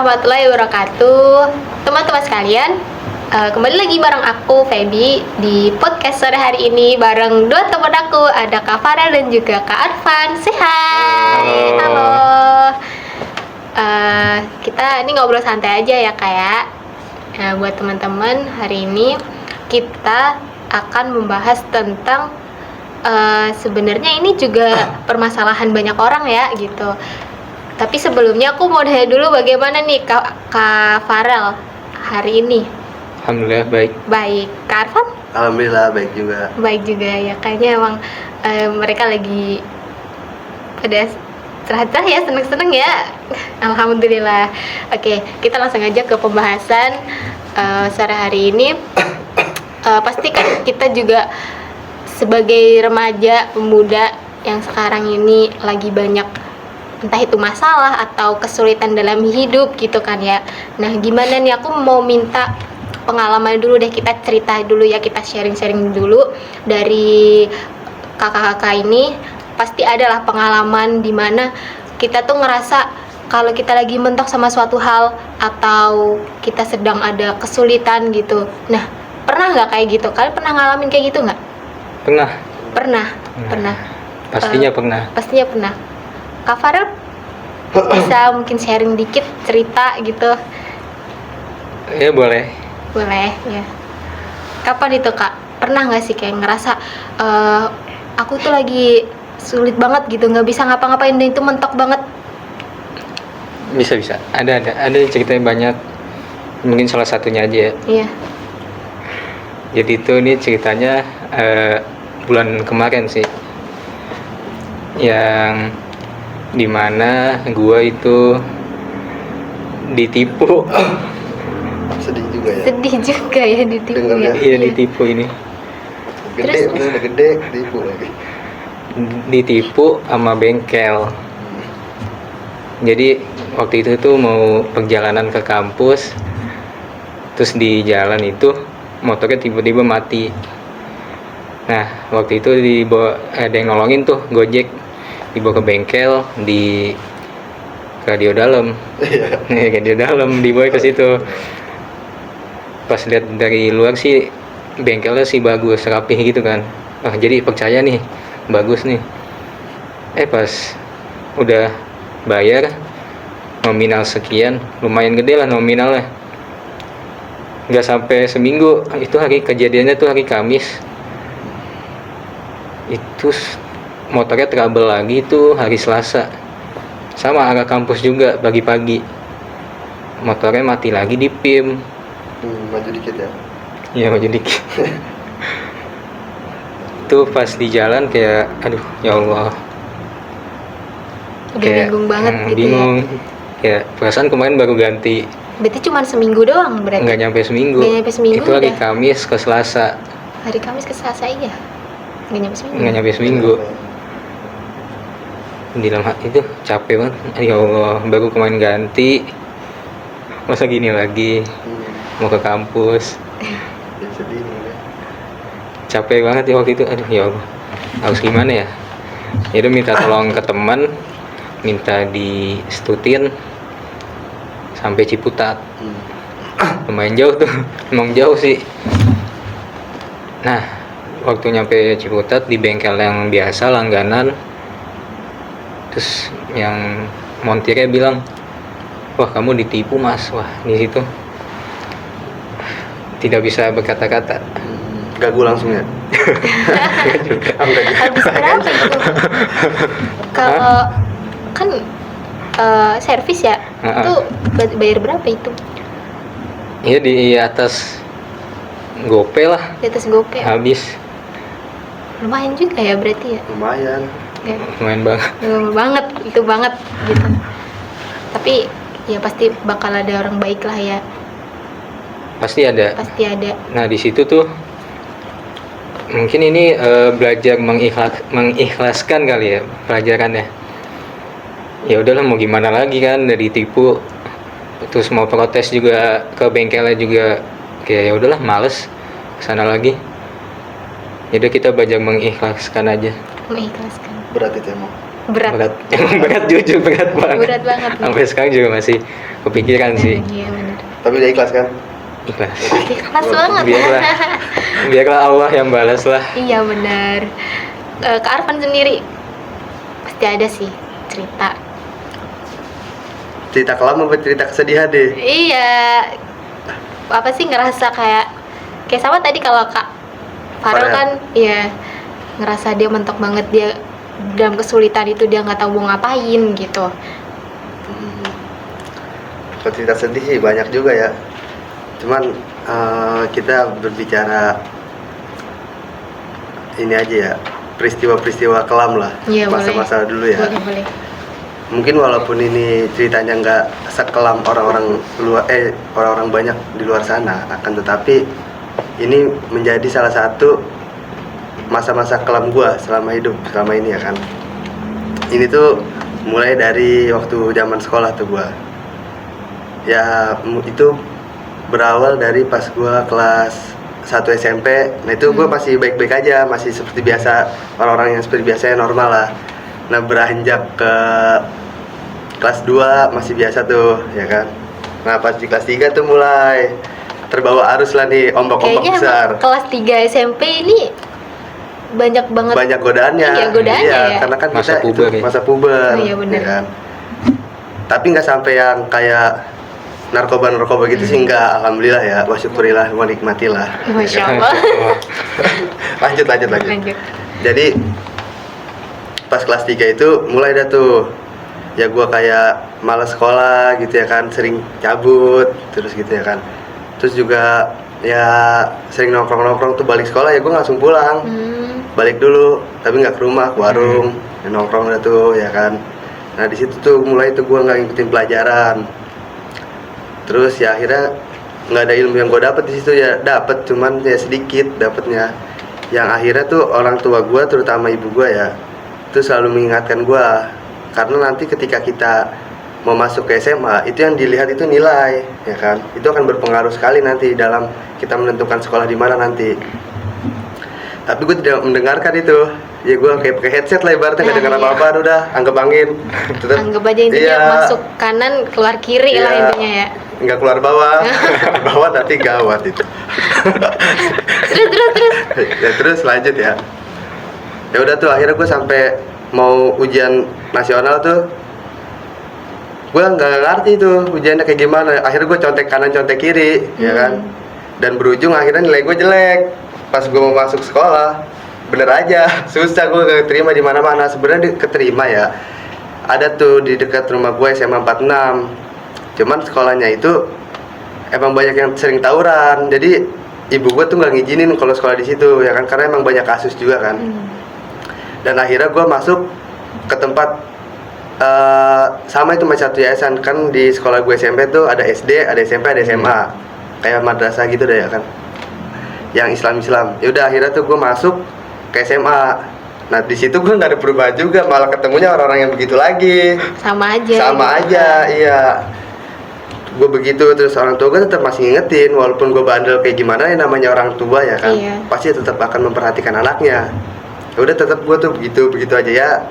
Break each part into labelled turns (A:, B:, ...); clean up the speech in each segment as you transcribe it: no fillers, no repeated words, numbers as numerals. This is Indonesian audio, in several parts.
A: warahmatullahi wabarakatuh. Teman-teman sekalian, kembali lagi bareng aku Feby di podcast sore hari ini bareng dua teman aku, ada Kak Farel dan juga Kak Arfan. Say hi. Halo. Kita ini ngobrol santai aja ya Kak ya. Buat teman-teman, hari ini kita akan membahas tentang sebenarnya ini juga permasalahan banyak orang ya gitu. Tapi sebelumnya aku mau nanya dulu bagaimana nih Kak Farel hari ini?
B: Alhamdulillah baik.
A: Baik. Kak Arfan?
C: Alhamdulillah baik juga.
A: Baik juga ya. Kayaknya emang mereka lagi pada cerah-cerah ya, seneng-seneng ya. Alhamdulillah. Oke, kita langsung aja ke pembahasan sore hari ini. Pasti kan kita juga sebagai remaja, pemuda yang sekarang ini lagi banyak entah itu masalah atau kesulitan dalam hidup gitu kan ya. Nah gimana nih, aku mau minta pengalaman dulu deh, kita cerita dulu ya, kita sharing-sharing dulu dari kakak-kakak ini. Pasti adalah pengalaman dimana kita tuh ngerasa kalau kita lagi mentok sama suatu hal atau kita sedang ada kesulitan gitu. Nah pernah nggak kayak gitu? Kalian pernah ngalamin kayak gitu nggak? Pernah.
B: Pastinya pernah.
A: Pastinya pernah. Kak Farel bisa mungkin sharing dikit cerita gitu?
B: Ya boleh.
A: Boleh ya. Kapan itu Kak? Pernah nggak sih kayak ngerasa aku tuh lagi sulit banget gitu, nggak bisa ngapa-ngapain dan itu mentok banget?
B: Bisa. Ada ceritanya banyak. Mungkin salah satunya aja ya.
A: Iya.
B: Jadi itu ini ceritanya bulan kemarin sih. Yang dimana gua itu ditipu.
C: Sedih juga ya.
A: Sedih juga ya ditipu
C: Dengarnya.
A: ya.
B: Iya, ditipu ini.
C: Gede, udah gede, tipu lagi.
B: Ditipu sama bengkel. Jadi waktu itu tuh mau perjalanan ke kampus, terus di jalan itu motornya tiba-tiba mati. Nah waktu itu ada yang nolongin tuh, Gojek, dibawa ke bengkel di radio dalam. Radio dalam dibawa ke situ. Pas lihat dari luar sih bengkelnya sih bagus, rapih gitu kan. Jadi percaya nih, bagus nih. Pas udah bayar nominal sekian, lumayan gede lah nominalnya. Nggak sampai seminggu, itu hari kejadiannya tuh hari Kamis. Itu motornya trouble lagi tuh hari Selasa. Sama arah kampus juga pagi-pagi. Motornya mati lagi di PIM.
C: Maju dikit ya.
B: Iya, maju dikit. Tuh pas di jalan kayak aduh ya Allah.
A: Udah bingung banget gitu
B: bingung.
A: ya.
B: Ya perasaan kemarin baru ganti.
A: Berarti cuma seminggu doang berarti?
B: Nggak nyampe seminggu. Itu hari
A: udah.
B: Kamis ke Selasa.
A: Hari Kamis ke Selasa iya. Nggak nyampe seminggu.
B: Di dalam hati itu capek banget. Ya Allah, baru kemarin ganti. Masa gini lagi. Mau ke kampus.
C: Sedih nih.
B: Capek banget ya waktu itu. Aduh ya Allah. Harus gimana ya? Ya udah minta tolong ke teman, minta disetutin sampai Ciputat. Lumayan jauh tuh. Emang jauh sih. Nah, waktu nyampe Ciputat di bengkel yang biasa langganan, terus yang montirnya bilang, wah kamu ditipu mas. Wah di situ tidak bisa berkata-kata.
C: Gagu langsung ya.
A: Habis berapa itu? Kalau kan servis ya, itu bayar berapa itu?
B: Iya di atas GoPay lah.
A: Di atas GoPay.
B: Habis.
A: Lumayan juga ya berarti ya.
C: Lumayan.
A: Ya,
B: Lumayan banget.
A: lumayan banget gitu. Tapi ya pasti bakal ada orang baik lah ya.
B: Pasti ada. Nah di situ tuh mungkin ini belajar mengikhlaskan kali ya pelajarannya. Ya udahlah mau gimana lagi kan, dari tipu. Terus mau protes juga ke bengkelnya juga kayak ya udahlah males kesana lagi. Jadi kita belajar mengikhlaskan aja.
A: Mengikhlaskan.
C: Berat itu emang.
A: berat.
B: Emang berat, jujur berat banget.
A: Berat banget.
B: Sampai sekarang juga masih kepikiran sih.
A: Iya benar.
C: Tapi udah ikhlas kan?
B: Ikhlas.
A: Ikhlas banget.
B: Biarlah Allah yang balas lah.
A: Iya benar. Kak Arfan sendiri pasti ada sih cerita.
C: Cerita kelam apa cerita kesedihan deh?
A: Iya. Apa sih ngerasa kayak sama tadi kalau Kak Farel
C: Farel.
A: kan ya ngerasa dia mentok banget, dia dalam kesulitan itu dia nggak tahu mau ngapain gitu.
C: Kalau cerita sedih sih banyak juga ya. Cuman kita berbicara ini aja ya, peristiwa-peristiwa kelam lah,
A: Iya,
C: masa-masa dulu ya.
A: Boleh.
C: Mungkin walaupun ini ceritanya nggak sekelam orang-orang luar, orang-orang banyak di luar sana, akan tetapi ini menjadi salah satu masa-masa kelam gua selama hidup, selama ini ya kan. Ini tuh mulai dari waktu zaman sekolah tuh gua. Ya itu berawal dari pas gua kelas 1 SMP. Nah itu gua masih baik-baik aja, masih seperti biasa, orang-orang yang seperti biasanya normal lah. Nah beranjak ke kelas 2 masih biasa tuh ya kan. Nah pas di kelas 3 tuh mulai terbawa arus lah nih, ombak-ombak
A: Kayaknya
C: besar.
A: emang kelas 3 SMP ini banyak banget.
C: Banyak godaannya.
A: Iya, godaannya ya.
C: Karena kan
B: Masa
C: kita
B: puber
C: itu
B: ya.
C: masa puber.
A: Oh, iya, bener.
C: ya kan? Tapi nggak sampai yang kayak narkoba gitu sih enggak, alhamdulillah ya, wa syukurilah, wa nikmatilah.
A: Masya
C: Ya kan?
A: Allah.
C: lanjut.
A: Lanjut.
C: Jadi pas kelas 3 itu mulai dah tuh ya gua kayak malas sekolah gitu ya kan, sering cabut terus gitu ya kan. Terus juga ya sering nongkrong tuh, balik sekolah ya gua langsung pulang. Balik dulu tapi nggak ke rumah, ke warung, ya nongkrong dah tuh ya kan. Nah di situ tuh mulai tuh gua nggak ngikutin pelajaran. Terus ya akhirnya nggak ada ilmu yang gue dapet di situ, ya dapet cuman ya sedikit dapetnya. Yang akhirnya tuh orang tua gue, terutama ibu gue ya, itu selalu mengingatkan gue, karena nanti ketika kita mau masuk ke SMA itu yang dilihat itu nilai ya kan, itu akan berpengaruh sekali nanti dalam kita menentukan sekolah di mana nanti. Tapi gue tidak mendengarkan itu, ya gue kayak pakai headset lah ibaratnya, nggak dengar apa-apa, udah anggap angin.
A: Anggap aja intinya
C: Iya.
A: masuk kanan keluar kiri lah
C: Iya.
A: intinya ya.
C: Nggak keluar bawah. Bawah nanti gawat itu.
A: Terus.
C: Ya terus lanjut ya. Ya udah tuh akhirnya gue sampai mau ujian nasional tuh, gue nggak ngerti tuh ujiannya kayak gimana. Akhirnya gue contek kanan contek kiri ya kan, dan berujung akhirnya nilai gue jelek. Pas gue mau masuk sekolah, bener aja susah gue keterima di mana-mana. Sebenarnya keterima ya, ada tuh di dekat rumah gue SMA 46. Cuman sekolahnya itu emang banyak yang sering tawuran, jadi ibu gue tuh nggak ngizinin kalau sekolah di situ ya kan, karena emang banyak kasus juga kan. Dan akhirnya gue masuk ke tempat sama itu masih satu yayasan kan. Di sekolah gue SMP tuh ada SD, ada SMP, ada SMA, kayak madrasah gitu deh ya kan, yang Islam. Ya udah akhirnya tuh gue masuk ke SMA. Nah di situ gue nggak ada perubahan juga, malah ketemunya orang-orang yang begitu lagi.
A: Sama aja.
C: Iya. Gue begitu, terus orang tua gue tetap masih ngingetin, walaupun gue bandel kayak gimana ya, namanya orang tua ya kan.
A: Iya.
C: Pasti tetap akan memperhatikan anaknya. Ya udah tetap gue tuh begitu aja ya.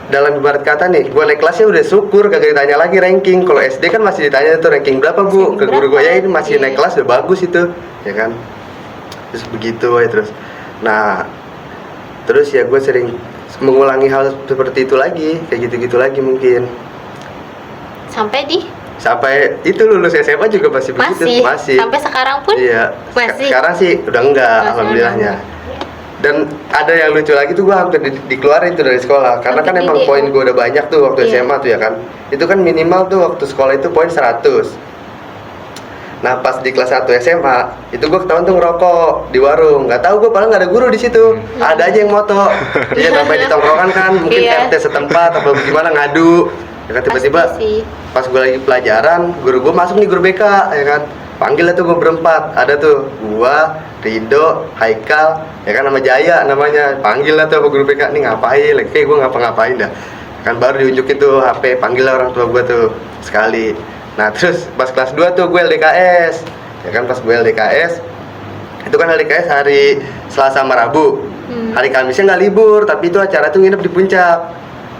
C: Dalam ibarat kata nih, gue naik kelasnya udah syukur, kagak ditanya lagi ranking. Kalau SD kan masih ditanya tuh ranking berapa bu, ke guru gue, ya ini masih naik kelas udah bagus itu ya kan. Terus begitu ya terus. Nah terus ya gue sering mengulangi hal seperti itu lagi, kayak gitu-gitu lagi mungkin. Sampai itu lulus SMA juga masih begitu. Masih.
A: Sampai sekarang pun
C: Iya.
A: masih.
C: Sekarang sih udah enggak, alhamdulillahnya. Dan ada yang lucu lagi tuh, gue hampir dikeluarin tuh dari sekolah, karena kan emang poin gue udah banyak tuh waktu SMA tuh ya kan. Itu kan minimal tuh waktu sekolah itu poin 100. Nah pas di kelas 1 SMA itu gue ketahuan tuh ngerokok di warung. Nggak tahu gue, padahal nggak ada guru di situ. Ada aja yang moto. Iya, namanya di tongkrongan kan, mungkin RT setempat atau gimana ngadu. Ya kan, tiba-tiba pas gue lagi pelajaran, guru gue masuk nih, guru BK ya kan. Panggil lah tuh gue berempat. Ada tuh gua, Rido, Haikal, ya kan, nama Jaya namanya. Panggil lah tuh sama guru BK, nih ngapain? Lagi kayak gue ngapa-ngapain dah. Kan baru diunjukin tuh HP, panggil lah orang tua gue tuh sekali. Nah terus pas kelas 2 tuh gue LDKS. Ya kan, pas gue LDKS Itu kan hari KS hari Selasa sama Rabu. Hari Kamisnya nggak libur, tapi itu acara tuh nginep di puncak.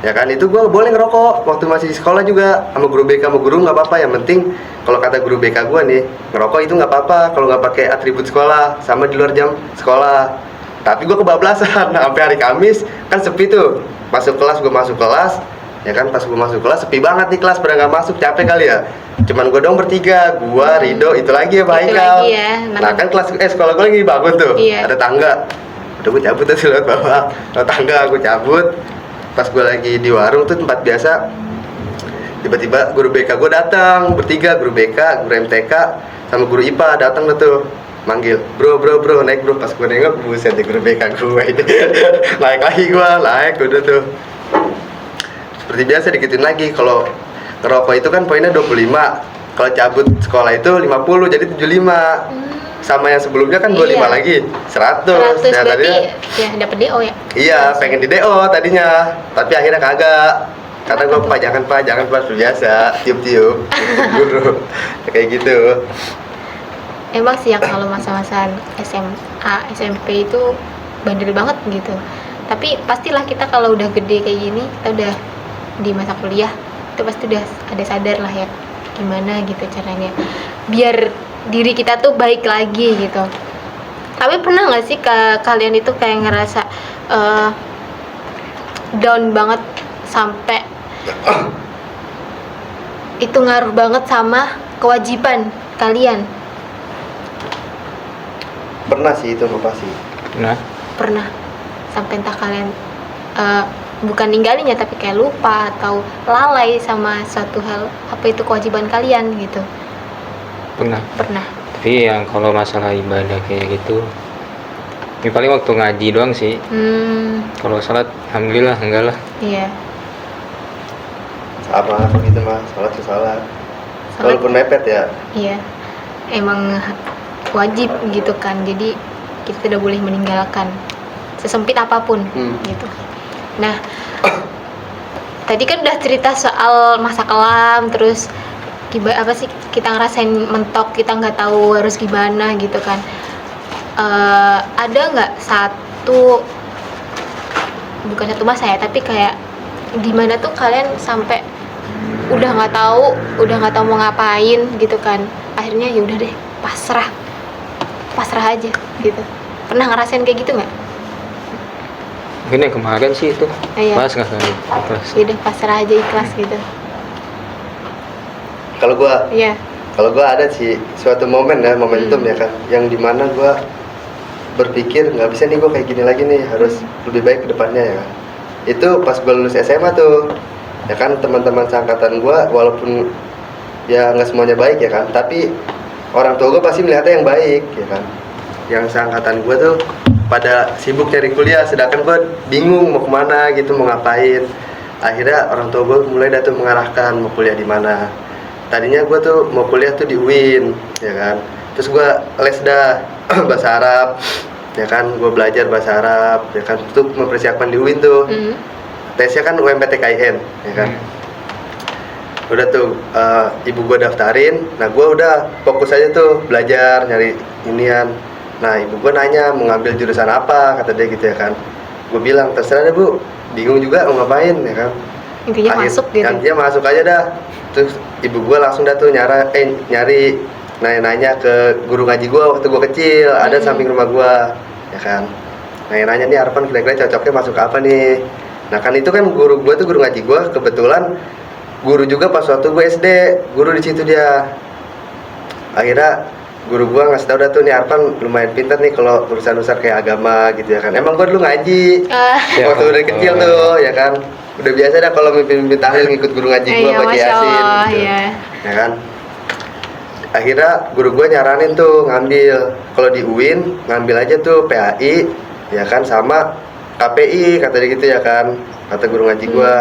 C: Ya kan, itu gue boleh ngerokok waktu masih di sekolah juga, sama guru BK sama guru nggak apa-apa. Yang penting kalau kata guru BK gue nih, ngerokok itu nggak apa-apa kalau nggak pakai atribut sekolah sama di luar jam sekolah. Tapi gue kebablasan sampai hari Kamis kan sepi tuh. Masuk kelas, gue masuk kelas, ya kan, pas gue masuk kelas sepi banget nih kelas, pada nggak masuk, capek kali ya. Cuman gue dong bertiga, gue, Rido, itu lagi ya Pak
A: Itu
C: Haikal.
A: lagi ya,
C: Nah kan kelas sekolah gue lagi bangun tuh,
A: Iya.
C: ada tangga. Udah gue cabut tuh lewat bawah, lewat tangga gue cabut. Pas gue lagi di warung tuh tempat biasa, tiba-tiba guru BK gue datang bertiga, guru BK, guru MTK, sama guru IPA datang tuh manggil, bro naik bro. Pas gue nengok, buset deh guru BK gue ini. Naik lagi gue, naik udah tuh. Seperti biasa dikituin lagi, kalau ngerokok itu kan poinnya 25, kalau cabut sekolah itu 50, jadi 75. Sama yang sebelumnya kan 25
A: Iya.
C: lagi, 100.
A: 100
C: Ya,
A: berarti
C: tadinya,
A: ya dapat DO ya.
C: iya, pengen di DO tadinya, tapi akhirnya kagak. Karena gue jangan pak, biasa, tiup-tiup, guru, kayak gitu.
A: Emang sih ya kalau masa-masa SMA, SMP itu bandel banget gitu. Tapi pastilah kita kalau udah gede kayak gini, kita udah di masa kuliah, itu pasti udah ada sadar lah ya gimana gitu caranya biar diri kita tuh baik lagi gitu. Tapi pernah nggak sih kalian itu kayak ngerasa down banget sampai itu ngaruh banget sama kewajiban kalian?
C: Pernah sih itu pasti.
B: Nah,
A: Pernah sampai entah kalian bukan ninggalinnya tapi kayak lupa atau lalai sama suatu hal, apa itu kewajiban kalian gitu?
B: pernah.
A: Pernah.
B: Tapi yang kalau masalah ibadah kayak gitu, ini paling waktu ngaji doang sih. Kalau sholat, alhamdulillah enggak lah.
A: Iya.
C: Sama gitu mah, sholat.
A: Sholat.
C: Walaupun mepet ya.
A: Iya, emang wajib gitu kan, jadi kita tidak boleh meninggalkan sesempit apapun gitu. Nah, tadi kan udah cerita soal masa kelam, terus apa sih kita ngerasain mentok, kita nggak tahu harus gimana gitu kan. Ada nggak bukan satu masa ya, tapi kayak dimana tuh kalian sampai udah nggak tahu mau ngapain gitu kan, akhirnya ya udah deh pasrah aja gitu. Pernah ngerasain kayak gitu nggak?
B: Mungkin yang kemarin sih itu
A: Iya.
B: pas nggak kali ikhlas.
A: Ya udah pasrah aja, ikhlas gitu.
C: Kalau gua
A: Iya.
C: ada sih suatu momen ya, momentum ya kan, yang dimana gua berpikir nggak bisa nih gua kayak gini lagi nih, harus lebih baik ke depannya ya kan. Itu pas gua lulus SMA tuh, ya kan, teman-teman seangkatan gua walaupun ya nggak semuanya baik ya kan, tapi orang tua gua pasti melihatnya yang baik ya kan. Yang seangkatan gua tuh pada sibuk cari kuliah, sedangkan gua bingung mau kemana gitu, mau ngapain. Akhirnya orang tua gua mulai tuh mengarahkan mau kuliah di mana. Tadinya gue tuh mau kuliah tuh di UIN, ya kan. Terus gue les dah bahasa Arab, ya kan. Gue belajar bahasa Arab, ya kan. Untuk mempersiapkan di UIN tuh. Tesnya kan UMPTKIN, ya kan. Udah tuh ibu gue daftarin. Nah gue udah fokus aja tuh belajar, nyari inian. Nah ibu gue nanya mau ngambil jurusan apa, kata dia gitu ya kan. Gue bilang terserah deh bu, bingung juga mau ngapain ya kan.
A: Intinya masuk gitu.
C: Intinya masuk aja dah. Terus ibu gue langsung dah tuh nyari nanya-nanya ke guru ngaji gue waktu gue kecil, ada samping rumah gue, ya kan. Nanya-nanya nih Arfan kira-kira cocoknya masuk apa nih. Nah kan itu kan guru gue tuh guru ngaji gue, kebetulan guru juga pas waktu gue SD, guru di situ dia. Akhirnya guru gue ngasih tau dah tuh, nih Arfan lumayan pintar nih kalau urusan-urusan kayak agama gitu ya kan. Emang gue dulu ngaji waktu dari kecil tuh, ya kan. Udah biasa dah kalau mimpin tahlil ngikut guru ngaji gue pakai Yasin gitu. Ya kan. Akhirnya guru gue nyaranin tuh ngambil, kalau di UIN ngambil aja tuh PAI ya kan, sama KPI kata dia gitu ya kan, kata guru ngaji gue.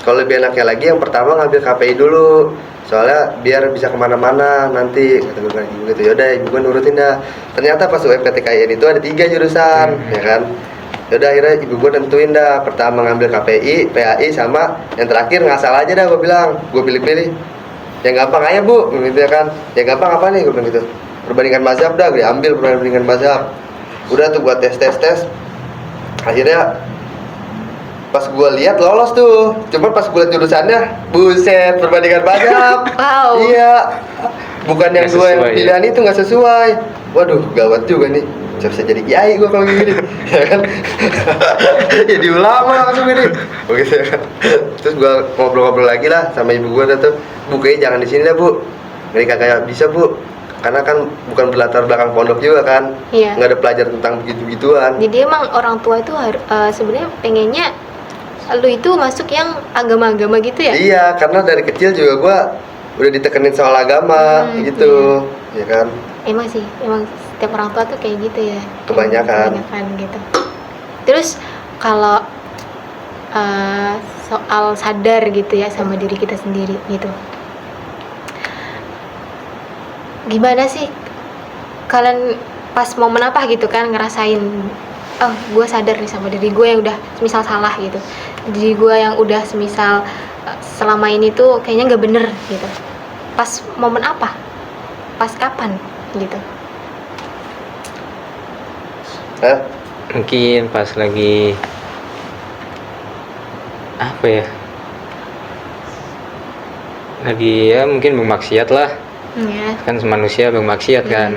C: Kalau lebih enaknya lagi yang pertama ngambil KPI dulu, soalnya biar bisa kemana-mana nanti, kata guru ngaji gue gitu. Yaudah ibu gue nurutin dah. Ternyata pas UMPTKIN itu ada 3 jurusan, ya kan. Yaudah akhirnya ibu gue nentuin dah, pertama ngambil KPI, PAI, sama yang terakhir ngasal aja dah. Gue bilang, gue pilih-pilih yang gampang aja bu, gitu ya kan. Yang gampang apa nih, gue bilang gitu. perbandingan mazhab dah, gue ambil perbandingan mazhab. Udah tuh gua tes. Akhirnya pas gua lihat lolos tuh. Cuman pas gua lihat jurusannya, buset, perbandingan mazhab.
A: Wow.
C: Iya. Bukan yang
B: Nggak
C: dua yang
B: sesuai, ya?
C: pilihan itu nggak sesuai. Waduh, gawat juga nih. Bisa jadi kiai gua kalau gini. Ya kan? Jadi ulama langsung gini. Begitu ya kan. Terus gua ngobrol-ngobrol lagi lah sama ibu gua tuh. Bu, kayaknya jangan di sini dah, Bu. Ngeri kagak bisa, Bu. Karena kan bukan berlatar belakang pondok juga kan.
A: Iya.
C: Nggak ada pelajaran tentang begitu-begituan.
A: Jadi emang orang tua itu sebenarnya pengennya lu itu masuk yang agama-agama gitu ya?
C: Iya, karena dari kecil juga gua udah ditekenin soal agama gitu. Ya kan?
A: Emang sih, emang setiap orang tua tuh kayak gitu ya.
C: Kebanyakan
A: gitu. Terus kalau soal sadar gitu ya sama diri kita sendiri gitu. Gimana sih kalian pas momen apa gitu kan ngerasain, oh gue sadar nih sama diri gue yang udah semisal salah gitu, diri gue yang udah semisal selama ini tuh kayaknya nggak bener gitu. Pas momen apa? Pas kapan gitu?
C: Hah?
B: Mungkin pas lagi apa ya, lagi ya mungkin bermaksiat lah,
A: Ya.
B: kan manusia bermaksiat kan,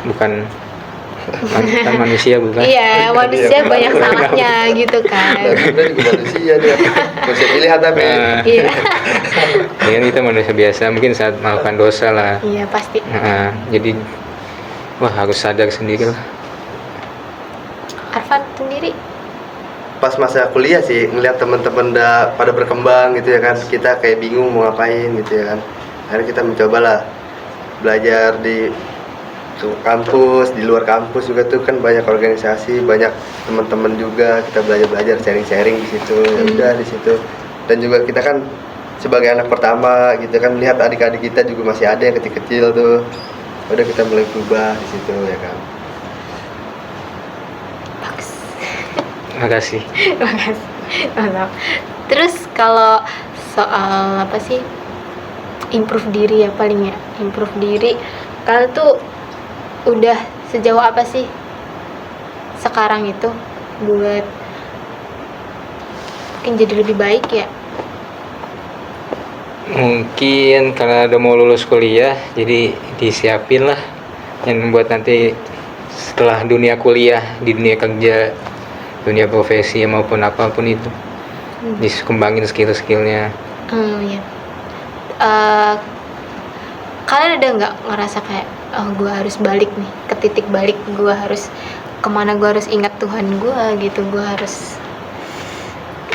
B: bukan kan manusia bukan.
A: Iya, manusia banyak salahnya gitu kan.
C: Kita juga manusia dia. Manusia pilihan tapi.
A: Iya.
B: Ya kan kita manusia biasa, mungkin saat melakukan dosa lah.
A: Iya pasti.
B: Nah, jadi wah harus sadar sendiri lah.
A: Arfan sendiri?
C: Pas masa kuliah sih ngeliat teman-teman udah pada berkembang gitu ya kan, kita kayak bingung mau ngapain gitu ya kan. Akhirnya kita mencoba lah belajar di kampus, di luar kampus juga tuh kan banyak organisasi, banyak teman-teman juga, kita belajar sharing-sharing di situ. Ya udah di situ. Dan juga kita kan sebagai anak pertama gitu kan, lihat adik-adik kita juga masih ada yang kecil-kecil tuh. Udah kita mulai berubah di situ ya kan.
A: Bagus.
B: Makasih.
A: Makasih. Mantap. Terus kalau soal apa sih? Improve diri ya paling ya. Improve diri. Kalian tuh udah sejauh apa sih sekarang itu buat mungkin jadi lebih baik ya?
B: Mungkin karena udah mau lulus kuliah, jadi disiapin lah yang membuat nanti setelah dunia kuliah, di dunia kerja, dunia profesi maupun apapun itu, dikembangin skill-skillnya.
A: Ya. Kalian ada nggak ngerasa kayak, oh gue harus balik nih ke titik balik, gue harus kemana, gue harus ingat Tuhan gue gitu, gue harus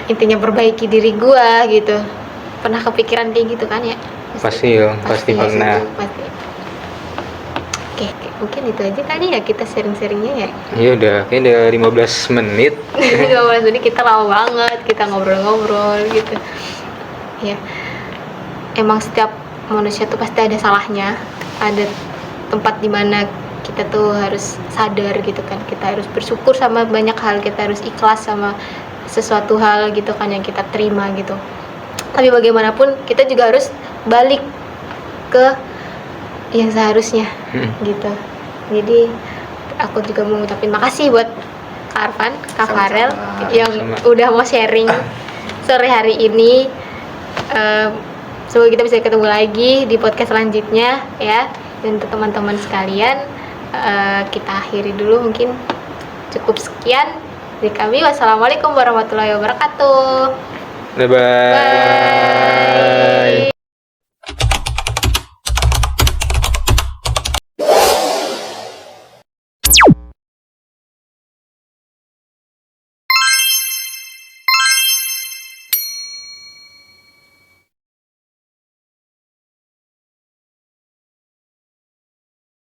A: intinya perbaiki diri gue gitu. Pernah kepikiran kayak gitu kan ya?
B: Pasti ya, pasti pernah.
A: Pasti. Oke, mungkin itu aja kali ya kita sharing-sharingnya ya.
B: Ya udah, kayaknya udah 15 menit.
A: 15 menit kita lama banget, kita ngobrol-ngobrol gitu. Ya, emang setiap manusia tuh pasti ada salahnya, ada tempat dimana kita tuh harus sadar gitu kan, kita harus bersyukur sama banyak hal, kita harus ikhlas sama sesuatu hal gitu kan yang kita terima gitu. Tapi bagaimanapun kita juga harus balik ke yang seharusnya gitu. Jadi aku juga mau ngucapin makasih buat Kak Arfan, Kak Farel yang udah mau sharing sore hari ini. Semoga kita bisa ketemu lagi di podcast selanjutnya ya. Dan untuk teman-teman sekalian, kita akhiri dulu, mungkin cukup sekian dari kami. Wassalamualaikum warahmatullahi wabarakatuh.
B: Bye bye.
A: Bye.